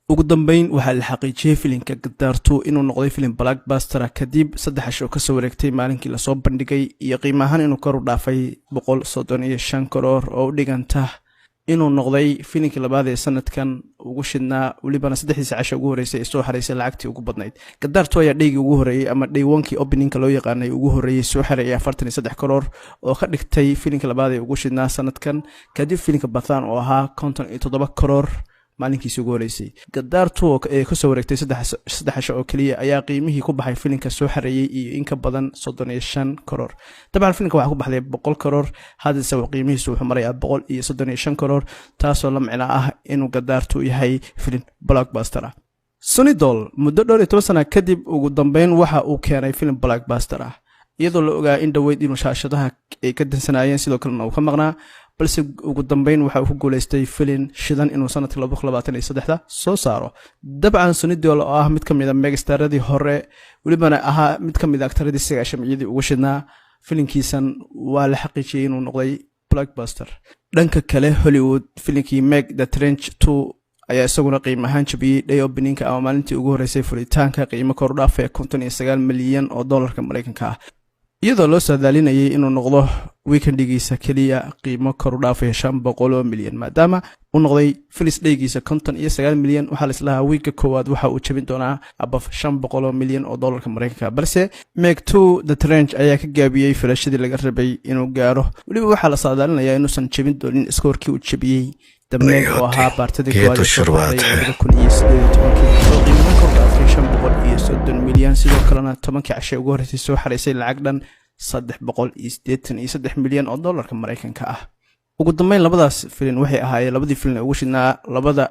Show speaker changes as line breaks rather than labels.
ugu dambeyn waxaa la xaqiijiyay filimka Gadaartu inuu noqday filim blockbuster kadib 3 show ka soo wareegtay maalinkii la soo bandhigay iyo qiimo ahaan inuu kor u dhaafay 135 karoor oo u dhiganta inuu noqday filimkii labaad ee sanadkan ugu shidnaa waliba 3 casho ugu horeysay soo xareysay lacagtii ugu badnayd. Gadaartu ayaa dhigii ugu horeeyay ama day 1kii openingka loo yaqaanay ugu horeeyay soo xareeyay 43 karoor oo ka dhigtay filimkii labaad ee ugu shidnaa sanadkan kadib filimka Bathan oo ahaa 57 karoor maalinkiisii ugu horeysay. Gadaartu ee ka soo wareegtay 3 casho oo kaliya ayaa qiimihii ku baxay filimka soo xareeyay iyo in ka badan 35 karoor. Dabcan filimka waxa ku baxday 100 karoor hadda soo qiimihiisu wuxuu marayaa 135 karoor taasoo la macna ah inuu Gadaartu yahay filim blockbuster ah. Sunny Doll muddo 12 sano kadib ugu dambeyn waxa uu keenay filim blockbuster ah iyadoo la ogaa in dhaweyd inuu shaashadaha ay ka dansanayeen sidoo kale uu ka maqnaa balse ugu dambeyn waxa uu ku guuleystay filim shidan inuu sanadka 2023 soo saaro. Dabcan Sunny Doll oo ah mid kamid ah megastaradii hore walibana ahaa mid kamid ah aktaradii sagaashamiyadii ugu shidnaa filimkiisan waa la xaqiijiyay inuu noqday blockbuster. Dhanka kale Hollywood filimkii Meg the Trench 2 ayaa isaguna qiimo ahaan jabiyay day openingka ama maalintii ugu horeysay furitaanka qiimo kor u dhaafay 59 milyan oo dollarka Mareykanka ah iyadoo loo saadaalinayay inuu noqdo weekendigiisa kaliya qiimo kor u dhaafay 500 milyan maadaama uu noqday filis dhaygiisa 59 milyan waxa la islahaa weekka koowaad waxa uu jabin doonaa above 500 milyan oo dollarka Mareykanka balse Meg 2 the Trench ayaa ka gaabiyay filashadii laga rabay inuu gaaro waliba waxa la saadaalinayaa inuusan jabin doonin iskoorkii uu jabiyay دمنيك وها بارتدي كوالي
الشربات
كل يسدي تمكن قيمة كرة في 560 مليون سيدو كلنا تمكن عشاء وقرتي سو حريسي العقدن صدح بقول يسدح مليون دولار كمريكان كاه ugu dambeyn labadaas filim waxay ahaayeen labadii filim ugu shidnaa labada